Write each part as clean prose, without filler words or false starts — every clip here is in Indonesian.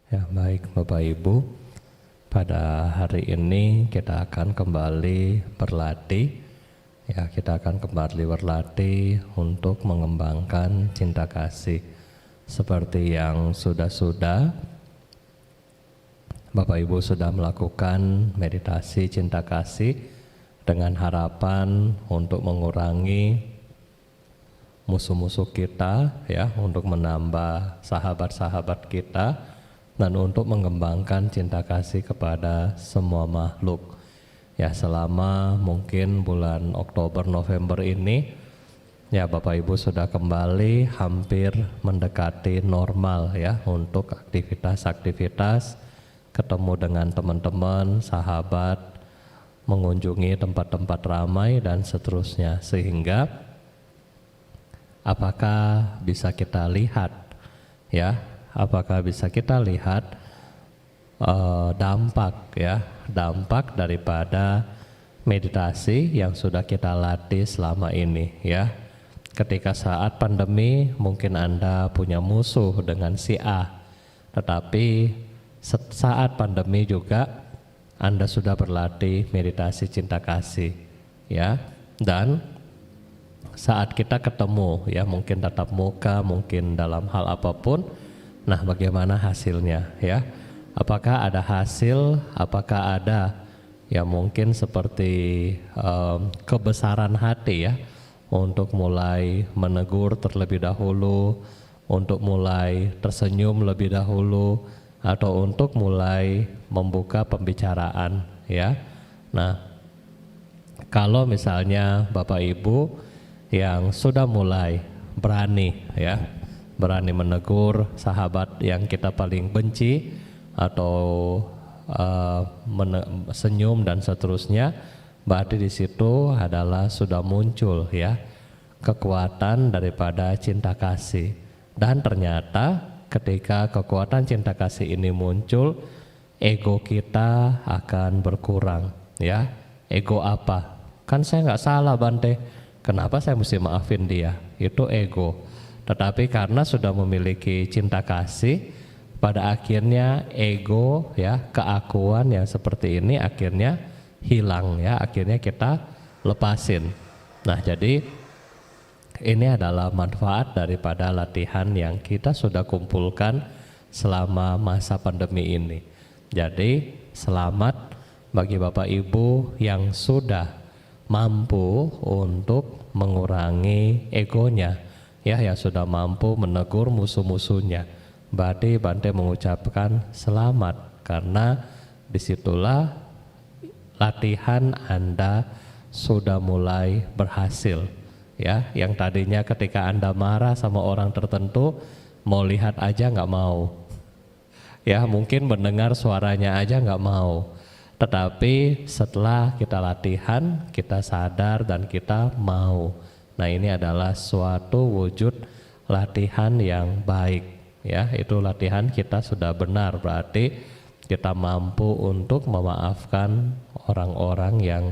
Ya, baik Bapak Ibu, pada hari ini kita akan kembali berlatih. Ya, kita akan kembali berlatih untuk mengembangkan cinta kasih. Seperti yang sudah-sudah Bapak Ibu sudah melakukan meditasi cinta kasih dengan harapan untuk mengurangi musuh-musuh kita, ya, untuk menambah sahabat-sahabat kita, dan untuk mengembangkan cinta kasih kepada semua makhluk. Ya, selama mungkin bulan Oktober November ini, ya Bapak Ibu sudah kembali hampir mendekati normal ya untuk aktivitas-aktivitas, ketemu dengan teman-teman, sahabat, mengunjungi tempat-tempat ramai dan seterusnya. Sehingga apakah bisa kita lihat ya? Apakah bisa kita lihat dampak daripada meditasi yang sudah kita latih selama ini ya. Ketika saat pandemi mungkin Anda punya musuh dengan si A, tetapi saat pandemi juga Anda sudah berlatih meditasi cinta kasih ya. Dan saat kita ketemu ya, mungkin tatap muka, mungkin dalam hal apapun, nah bagaimana hasilnya ya? Apakah ada hasil? Apakah ada ya mungkin seperti kebesaran hati ya untuk mulai menegur terlebih dahulu, untuk mulai tersenyum lebih dahulu, atau untuk mulai membuka pembicaraan ya? Nah, kalau misalnya Bapak Ibu yang sudah mulai berani ya, berani menegur sahabat yang kita paling benci atau senyum dan seterusnya, berarti di situ adalah sudah muncul ya kekuatan daripada cinta kasih. Dan ternyata ketika kekuatan cinta kasih ini muncul, ego kita akan berkurang ya. Ego apa? Kan saya nggak salah Bante, kenapa saya mesti maafin dia? Itu ego. Tetapi karena sudah memiliki cinta kasih, pada akhirnya ego ya, keakuan yang seperti ini akhirnya hilang ya, akhirnya kita lepasin. Nah, jadi ini adalah manfaat daripada latihan yang kita sudah kumpulkan selama masa pandemi ini. Jadi selamat bagi Bapak Ibu yang sudah mampu untuk mengurangi egonya ya, yang sudah mampu menegur musuh-musuhnya. Berarti Bante mengucapkan selamat, karena disitulah latihan Anda sudah mulai berhasil ya. Yang tadinya ketika Anda marah sama orang tertentu, mau lihat aja nggak mau ya, mungkin mendengar suaranya aja nggak mau. Tetapi setelah kita latihan, kita sadar dan kita mau. Nah, ini adalah suatu wujud latihan yang baik ya. Itu latihan kita sudah benar, berarti kita mampu untuk memaafkan orang-orang yang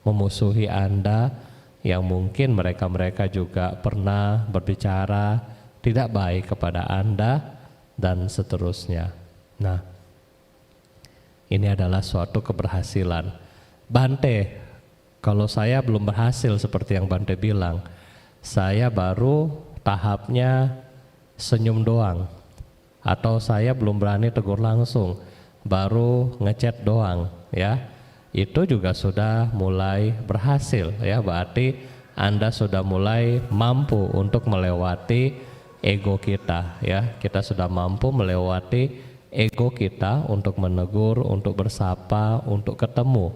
memusuhi Anda, yang mungkin mereka juga pernah berbicara tidak baik kepada Anda dan seterusnya. Nah, ini adalah suatu keberhasilan. Bante, kalau saya belum berhasil seperti yang Bante bilang, saya baru tahapnya senyum doang, atau saya belum berani tegur langsung, baru ngechat doang ya, itu juga sudah mulai berhasil ya. Berarti Anda sudah mulai mampu untuk melewati ego kita ya. Kita sudah mampu melewati ego kita untuk menegur, untuk bersapa, untuk ketemu.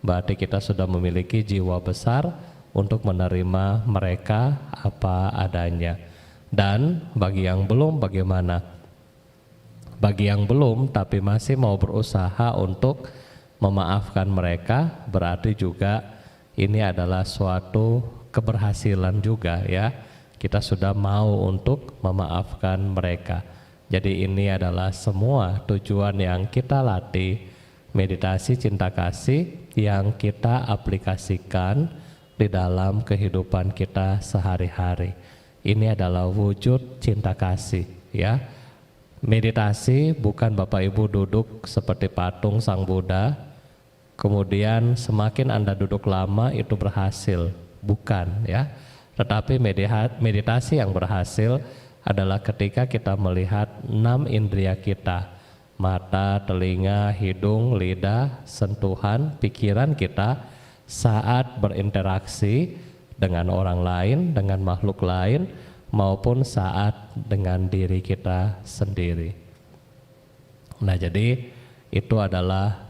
Berarti kita sudah memiliki jiwa besar untuk menerima mereka apa adanya. Dan bagi yang belum, bagaimana? Bagi yang belum tapi masih mau berusaha untuk memaafkan mereka, berarti juga ini adalah suatu keberhasilan juga ya. Kita sudah mau untuk memaafkan mereka. Jadi ini adalah semua tujuan yang kita latih, meditasi cinta kasih yang kita aplikasikan di dalam kehidupan kita sehari-hari. Ini adalah wujud cinta kasih ya. Meditasi bukan Bapak Ibu duduk seperti patung Sang Buddha, kemudian semakin Anda duduk lama itu berhasil, bukan ya. Tetapi meditasi yang berhasil adalah ketika kita melihat 6 indria kita, mata, telinga, hidung, lidah, sentuhan, pikiran kita saat berinteraksi dengan orang lain, dengan makhluk lain, maupun saat dengan diri kita sendiri. Nah, jadi itu adalah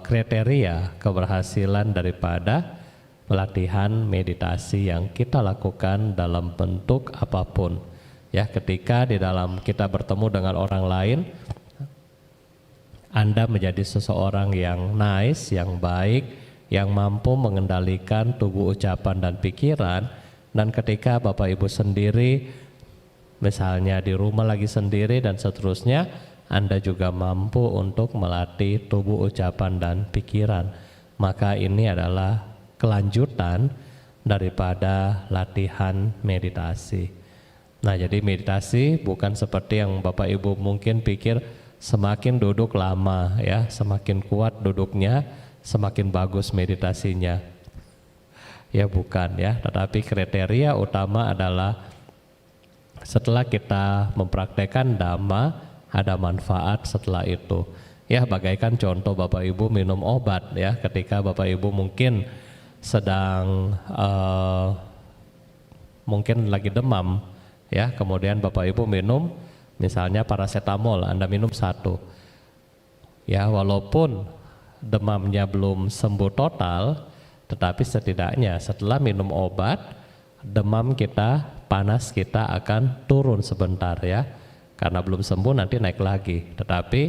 kriteria keberhasilan daripada pelatihan meditasi yang kita lakukan dalam bentuk apapun. Ya, ketika di dalam kita bertemu dengan orang lain, Anda menjadi seseorang yang nice, yang baik, yang mampu mengendalikan tubuh, ucapan, dan pikiran. Dan ketika Bapak Ibu sendiri, misalnya di rumah lagi sendiri dan seterusnya, Anda juga mampu untuk melatih tubuh, ucapan, dan pikiran. Maka ini adalah kelanjutan daripada latihan meditasi. Nah, jadi meditasi bukan seperti yang Bapak Ibu mungkin pikir semakin duduk lama ya, semakin kuat duduknya, semakin bagus meditasinya. Ya bukan ya, tetapi kriteria utama adalah setelah kita mempraktekkan Dhamma, ada manfaat setelah itu. Ya, bagaikan contoh Bapak Ibu minum obat ya, ketika Bapak Ibu mungkin sedang mungkin lagi demam ya, kemudian Bapak Ibu minum misalnya paracetamol, Anda minum 1 ya, walaupun demamnya belum sembuh total, tetapi setidaknya setelah minum obat, demam kita, panas kita akan turun sebentar ya, karena belum sembuh nanti naik lagi, tetapi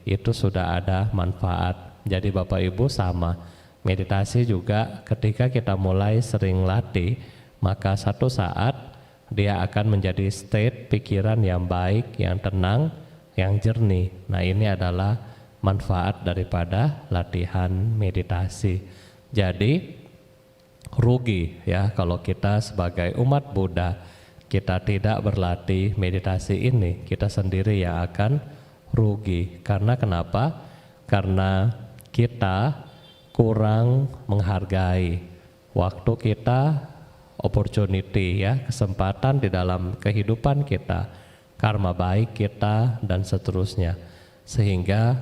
itu sudah ada manfaat. Jadi Bapak Ibu sama, meditasi juga ketika kita mulai sering latih, maka satu saat dia akan menjadi state pikiran yang baik, yang tenang, yang jernih. Nah, ini adalah manfaat daripada latihan meditasi. Jadi rugi ya kalau kita sebagai umat Buddha kita tidak berlatih meditasi ini, kita sendiri yang akan rugi. Karena kenapa? Karena kita kurang menghargai waktu kita, opportunity ya, kesempatan di dalam kehidupan kita, karma baik kita, dan seterusnya. Sehingga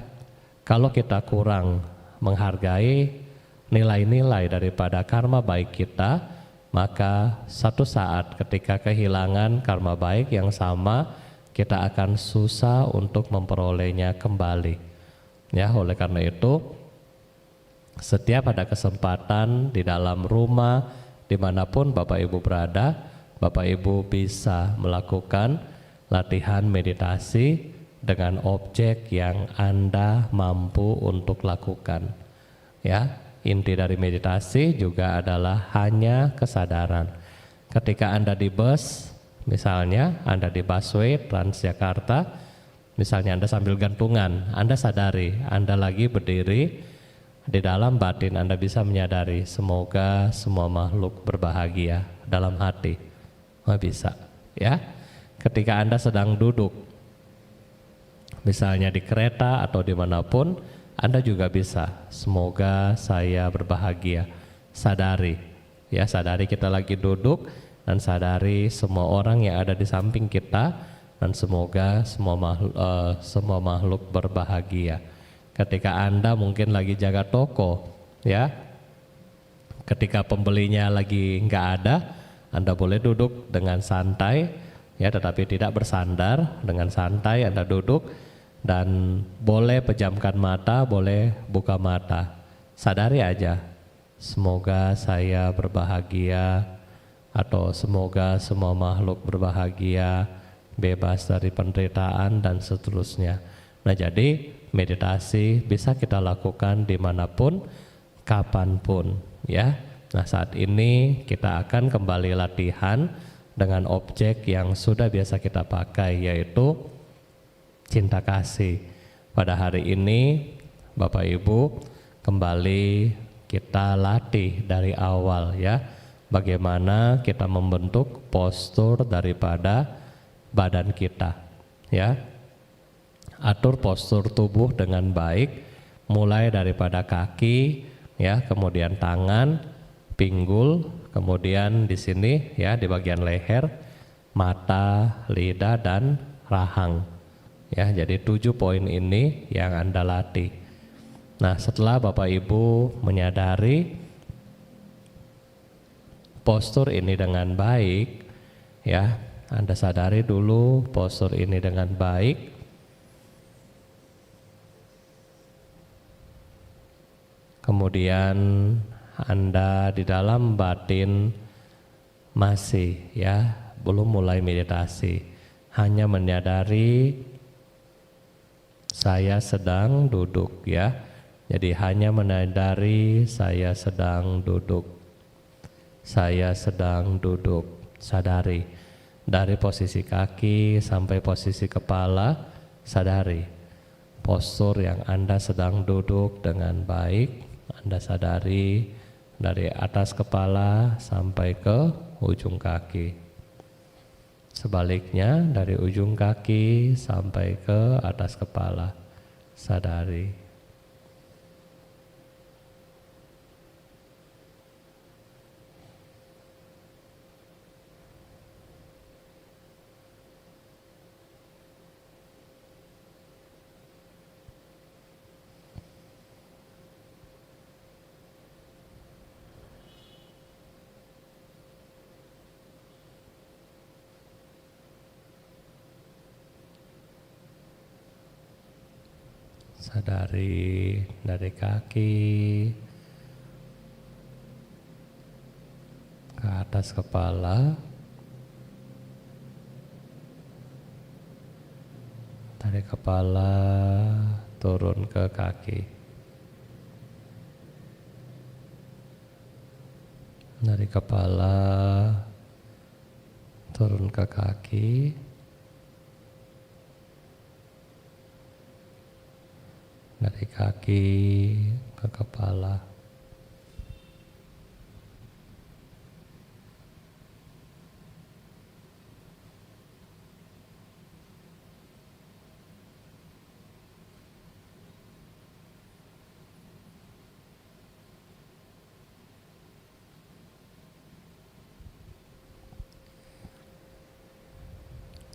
kalau kita kurang menghargai nilai-nilai daripada karma baik kita, maka satu saat ketika kehilangan karma baik yang sama, kita akan susah untuk memperolehnya kembali. Ya, oleh karena itu, setiap ada kesempatan di dalam rumah, dimanapun Bapak Ibu berada, Bapak Ibu bisa melakukan latihan meditasi dengan objek yang Anda mampu untuk lakukan. Ya. Inti dari meditasi juga adalah hanya kesadaran. Ketika Anda di bus, misalnya Anda di busway Transjakarta, misalnya Anda sambil gantungan, Anda sadari Anda lagi berdiri, di dalam batin Anda bisa menyadari semoga semua makhluk berbahagia dalam hati. Bisa ya. Ketika Anda sedang duduk, misalnya di kereta atau dimanapun, Anda juga bisa, semoga saya berbahagia. Sadari, ya, sadari kita lagi duduk dan sadari semua orang yang ada di samping kita, dan semoga semua makhluk berbahagia. Ketika Anda mungkin lagi jaga toko, ya, ketika pembelinya lagi nggak ada, Anda boleh duduk dengan santai, ya, tetapi tidak bersandar. Dengan santai Anda duduk. Dan boleh pejamkan mata, boleh buka mata. Sadari aja, semoga saya berbahagia, atau semoga semua makhluk berbahagia, bebas dari penderitaan, dan seterusnya. Nah, jadi meditasi bisa kita lakukan dimanapun, kapanpun ya. Nah, saat ini kita akan kembali latihan dengan objek yang sudah biasa kita pakai, yaitu cinta kasih. Pada hari ini Bapak Ibu kembali kita latih dari awal ya, bagaimana kita membentuk postur daripada badan kita ya. Atur postur tubuh dengan baik, mulai daripada kaki, ya, kemudian tangan, pinggul, kemudian di sini, ya, di bagian leher, mata, lidah, dan rahang. Ya, jadi 7 poin ini yang Anda latih. Nah, setelah Bapak Ibu menyadari postur ini dengan baik, ya, Anda sadari dulu postur ini dengan baik. Kemudian Anda di dalam batin masih, ya, belum mulai meditasi, hanya menyadari saya sedang duduk, ya. Jadi hanya menyadari saya sedang duduk. Saya sedang duduk, sadari. Dari posisi kaki sampai posisi kepala, sadari. Postur yang Anda sedang duduk dengan baik, Anda sadari dari atas kepala sampai ke ujung kaki. Sebaliknya dari ujung kaki sampai ke atas kepala, sadari. Sadari dari kaki ke atas kepala, dari kepala turun ke kaki, dari kepala turun ke kaki, dari kaki ke kepala.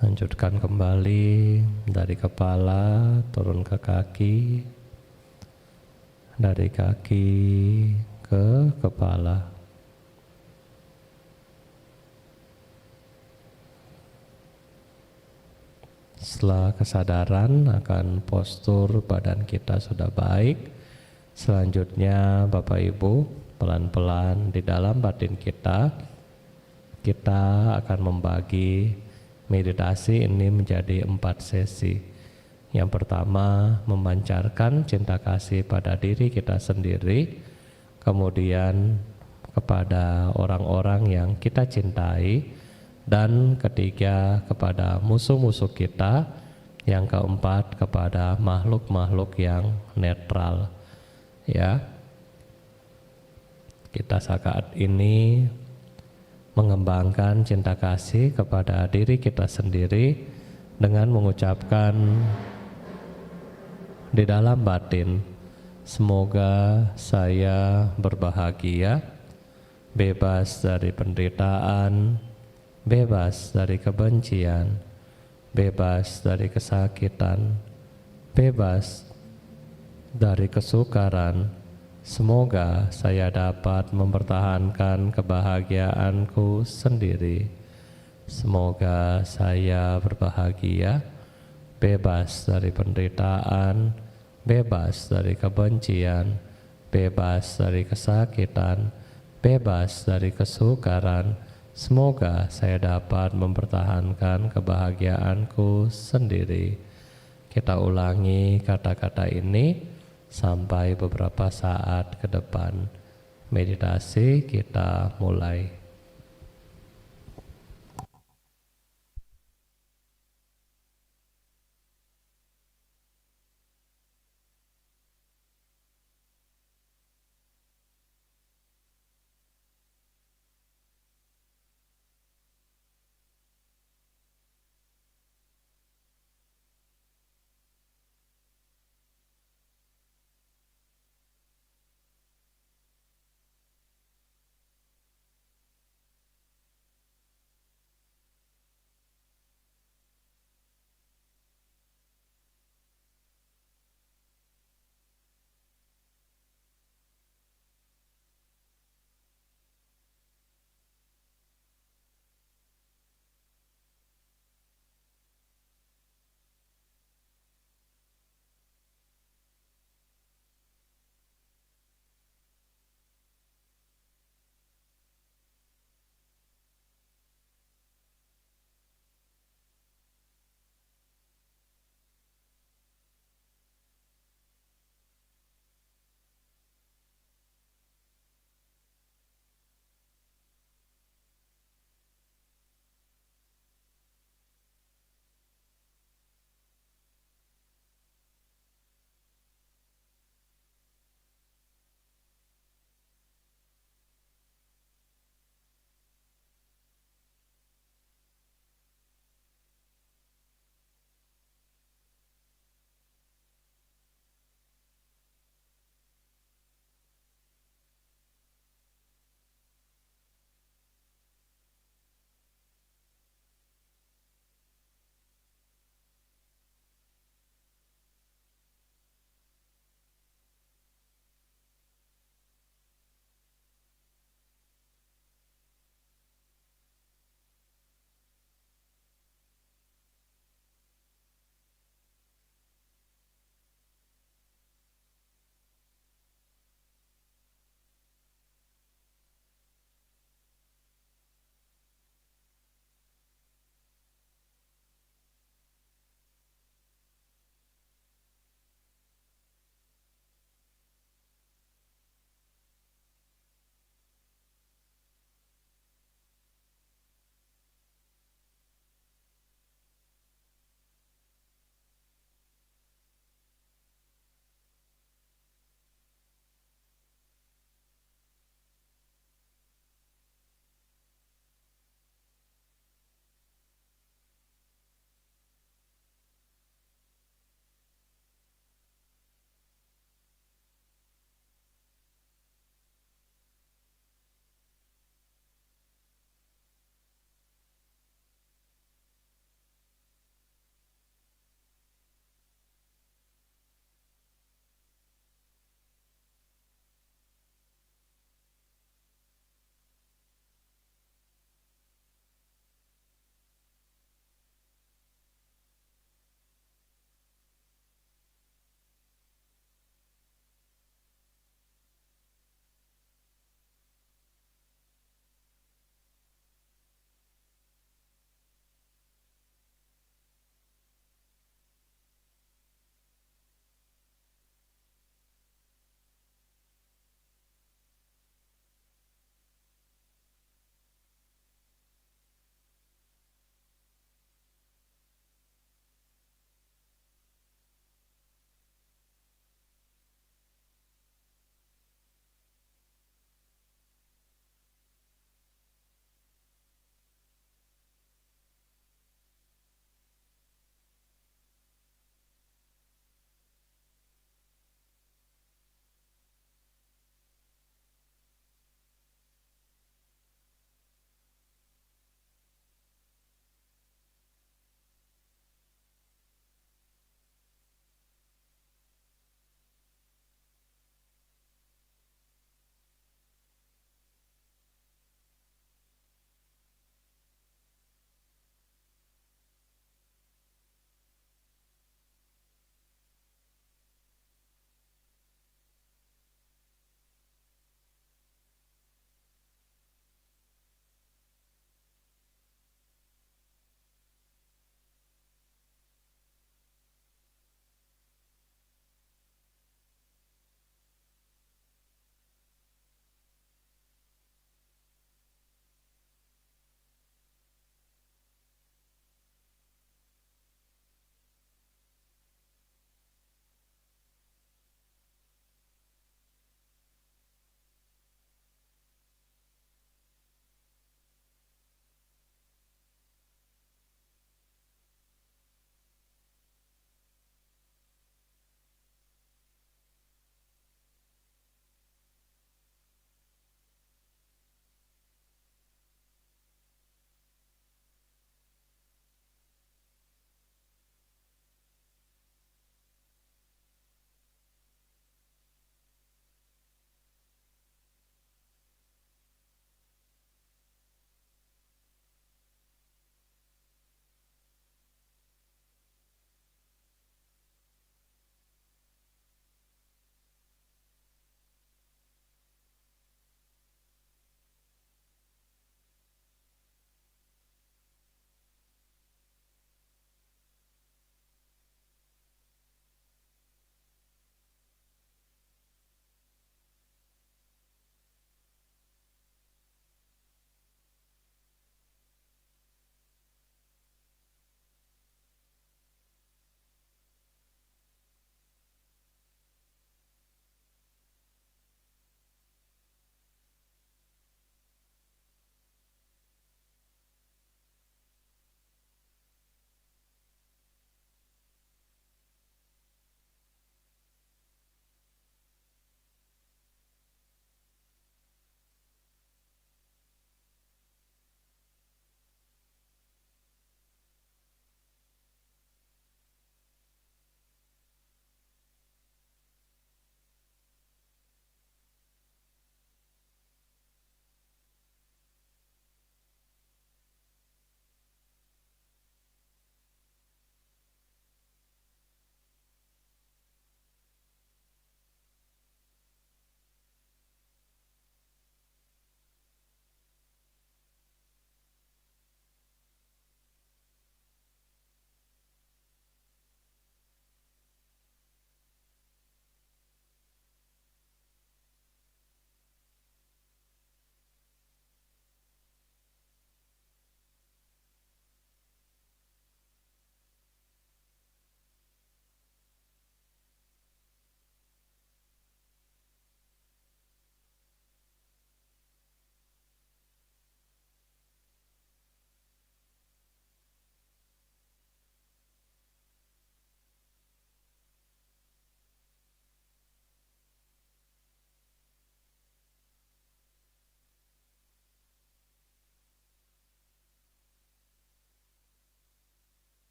Lanjutkan kembali dari kepala turun ke kaki, dari kaki ke kepala. Setelah kesadaran akan postur badan kita sudah baik, selanjutnya Bapak Ibu pelan-pelan di dalam batin kita akan membagi meditasi ini menjadi 4 sesi. Yang pertama, memancarkan cinta kasih pada diri kita sendiri, kemudian kepada orang-orang yang kita cintai, dan ketiga kepada musuh-musuh kita, yang keempat kepada makhluk-makhluk yang netral. Ya, kita saat ini mengembangkan cinta kasih kepada diri kita sendiri dengan mengucapkan di dalam batin, semoga saya berbahagia, bebas dari penderitaan, bebas dari kebencian, bebas dari kesakitan, bebas dari kesukaran. Semoga saya dapat mempertahankan kebahagiaanku sendiri. Semoga saya berbahagia, bebas dari penderitaan, bebas dari kebencian, bebas dari kesakitan, bebas dari kesukaran. Semoga saya dapat mempertahankan kebahagiaanku sendiri. Kita ulangi kata-kata ini sampai beberapa saat ke depan. Meditasi kita mulai.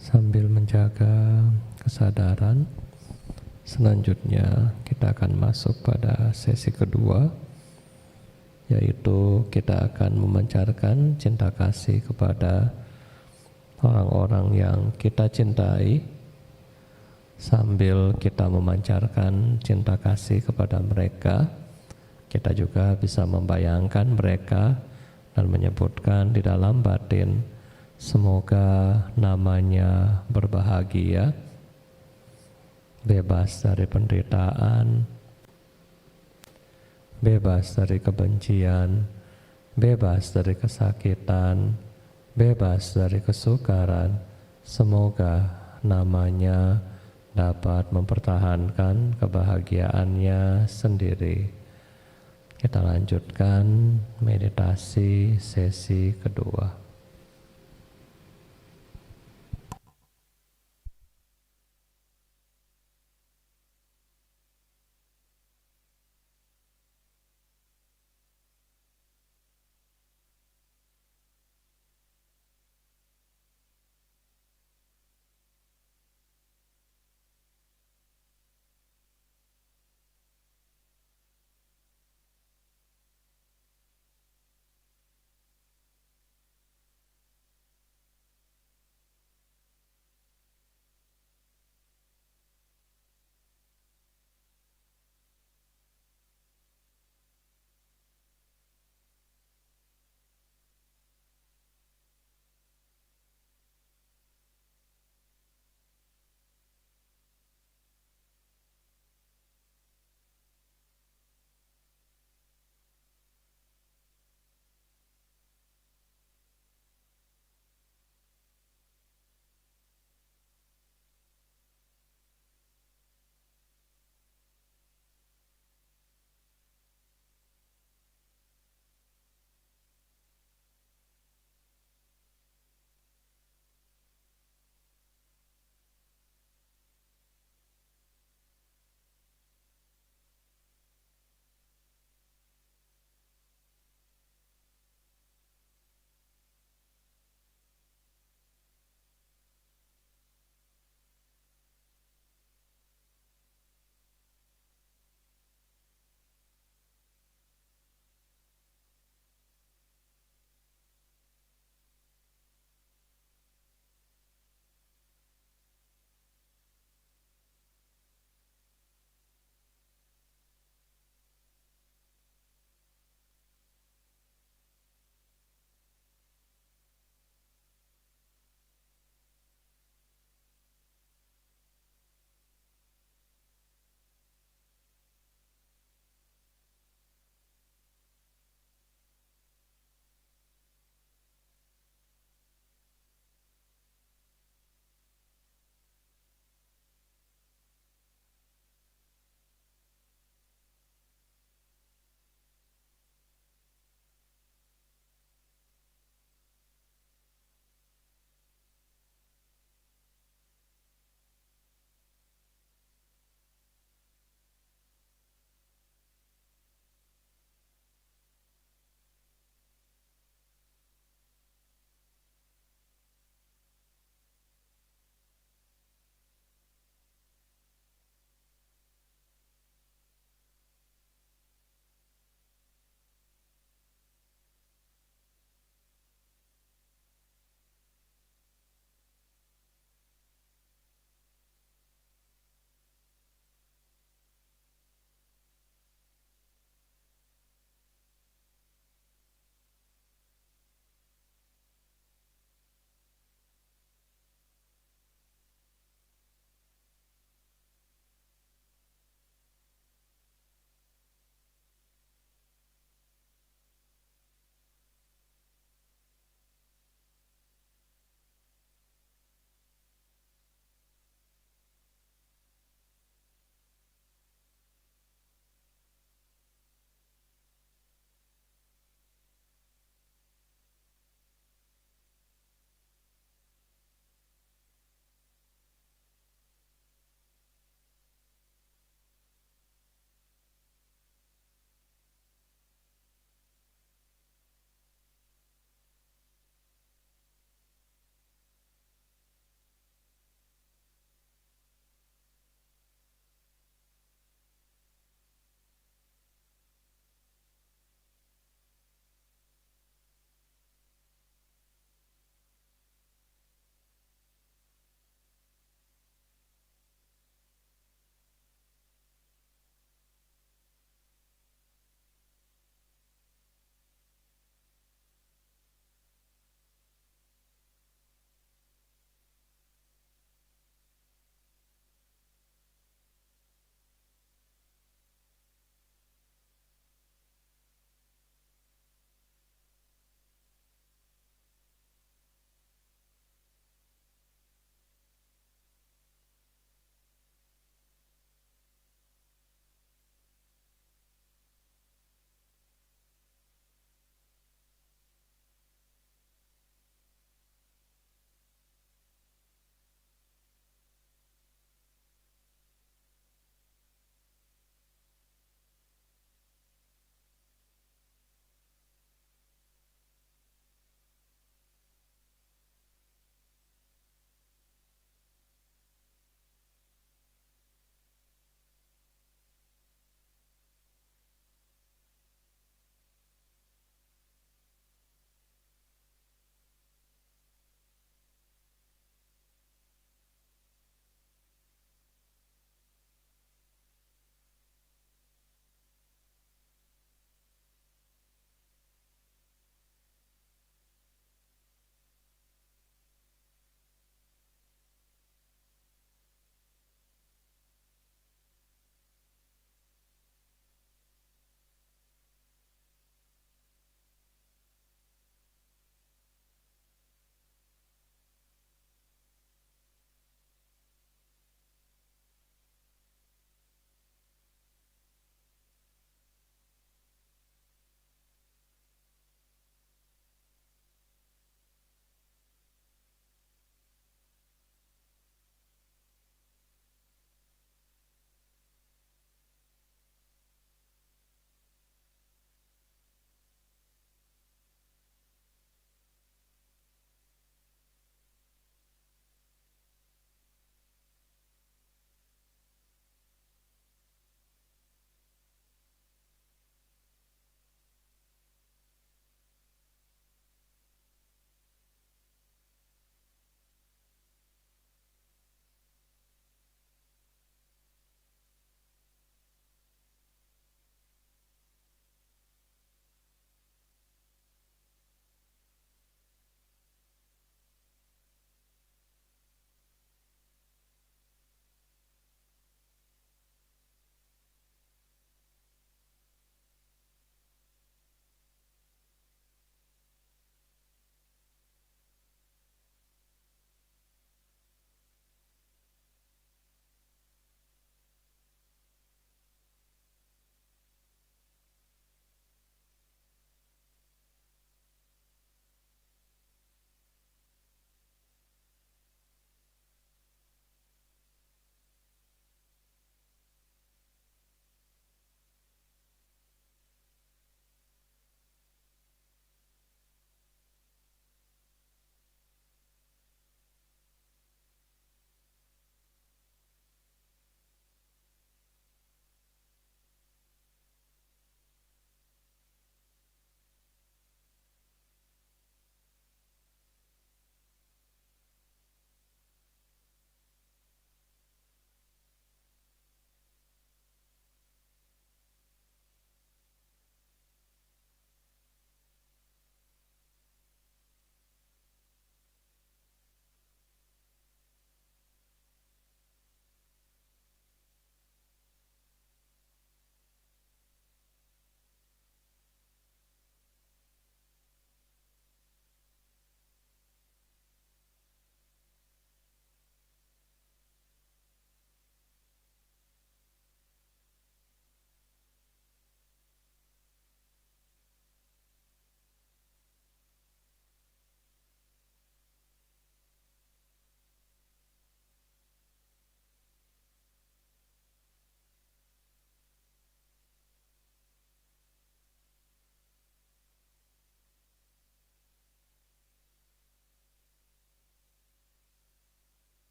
Sambil menjaga kesadaran, selanjutnya kita akan masuk pada sesi kedua, yaitu kita akan memancarkan cinta kasih kepada orang-orang yang kita cintai. Sambil kita memancarkan cinta kasih kepada mereka, kita juga bisa membayangkan mereka dan menyebutkan di dalam batin, semoga namanya berbahagia, bebas dari penderitaan, bebas dari kebencian, bebas dari kesakitan, bebas dari kesukaran. Semoga namanya dapat mempertahankan kebahagiaannya sendiri. Kita lanjutkan meditasi sesi kedua.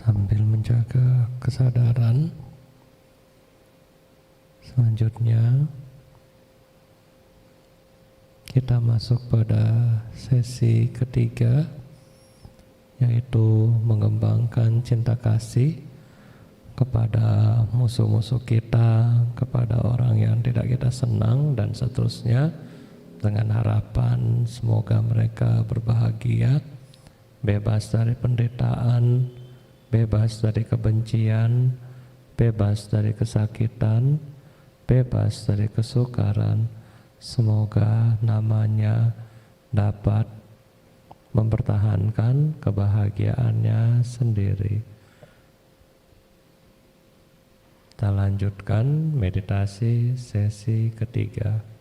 sambil menjaga kesadaran. Selanjutnya kita masuk pada sesi ketiga, yaitu mengembangkan cinta kasih kepada musuh-musuh kita, kepada orang yang tidak kita senang, dan seterusnya, dengan harapan semoga mereka berbahagia, bebas dari penderitaan, bebas dari kebencian, bebas dari kesakitan, bebas dari kesukaran. Semoga namanya dapat mempertahankan kebahagiaannya sendiri. Kita lanjutkan meditasi sesi ketiga.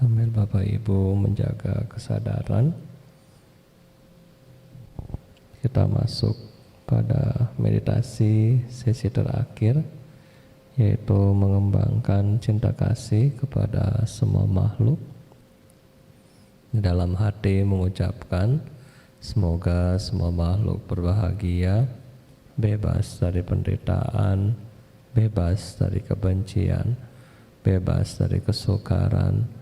Sambil Bapak Ibu menjaga kesadaran, kita masuk pada meditasi sesi terakhir, yaitu mengembangkan cinta kasih kepada semua makhluk. Di dalam hati mengucapkan, semoga semua makhluk berbahagia, bebas dari penderitaan, bebas dari kebencian, bebas dari kesukaran.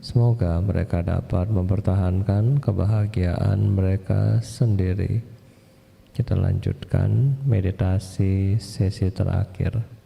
Semoga mereka dapat mempertahankan kebahagiaan mereka sendiri. Kita lanjutkan meditasi sesi terakhir.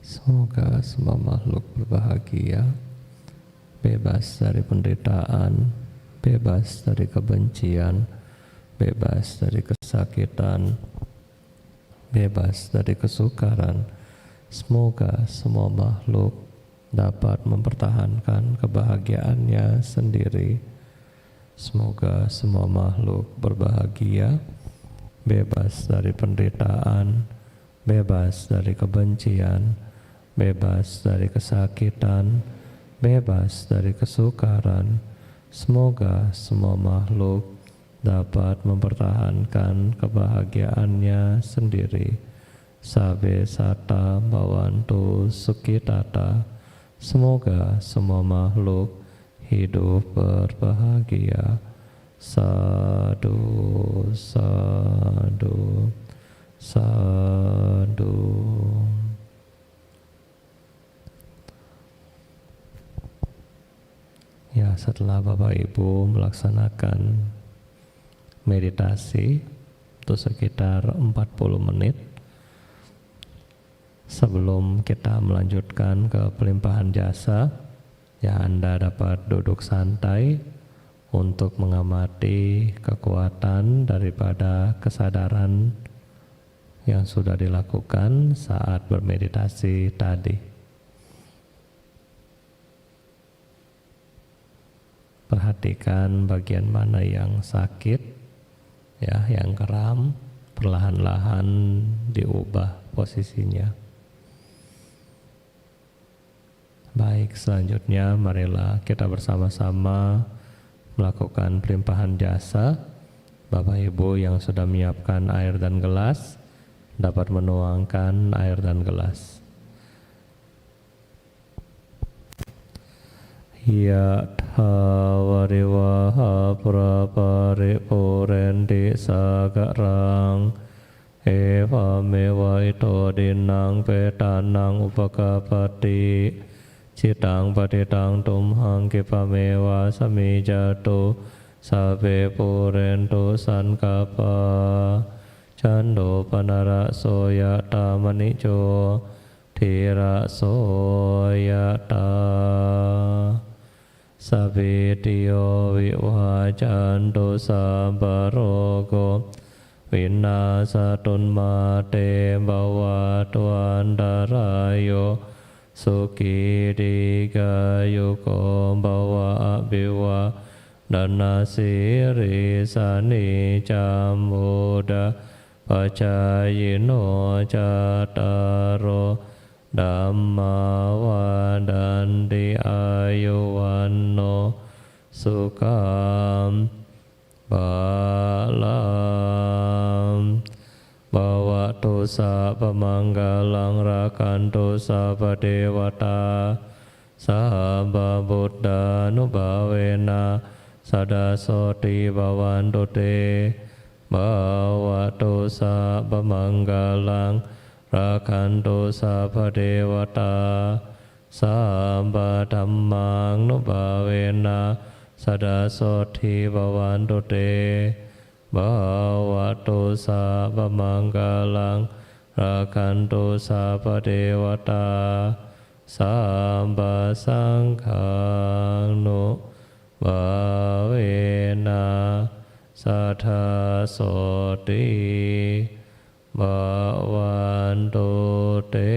Semoga semua makhluk berbahagia, bebas dari penderitaan, bebas dari kebencian, bebas dari kesakitan, bebas dari kesukaran. Semoga semua makhluk dapat mempertahankan kebahagiaannya sendiri. Semoga semua makhluk berbahagia, bebas dari penderitaan, bebas dari kebencian, bebas dari kesakitan, bebas dari kesukaran. Semoga semua makhluk dapat mempertahankan kebahagiaannya sendiri. Sabe sata bhavantu sukhitata. Semoga semua makhluk hidup berbahagia. Sadu, sadu, sadu. Ya, setelah Bapak Ibu melaksanakan meditasi itu sekitar 40 menit, sebelum kita melanjutkan ke pelimpahan jasa, ya Anda dapat duduk santai untuk mengamati kekuatan daripada kesadaran yang sudah dilakukan saat bermeditasi tadi. Perhatikan bagian mana yang sakit, ya, yang kram, perlahan-lahan diubah posisinya. Baik, selanjutnya marilah kita bersama-sama melakukan pelimpahan jasa. Bapak Ibu yang sudah menyiapkan air dan gelas dapat menuangkan air dan gelas. Yatha variwaha puraparipurendi sagarang eva mewa ito dinang petanang upakapati citang patitang tumhang kipamewa samijatu sabe purento sankapa cando panara soyata manico thira soyata Sabitiyo vivajanto sabarogo vinasatun mate bhavatu andarayo sukidikayuko bhava abhiva danasiri sani camuda pacayino cataro Dhamma wadanti ayuwanno sukham balam bhavatu sapamanggalang rakantu sapadewata sabba buddha nubhavena sadasoti bhavantu te bhavatu sapamanggalang Rakanto sabba devata sabba dhammang nubhavena sadasoti bhavantu te bhavatu sabba manggalang rakanto sabba devata sabba sanghang nubhavena sadasoti bhavantu te.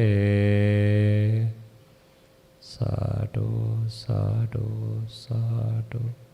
Sadu, sadu, sadu.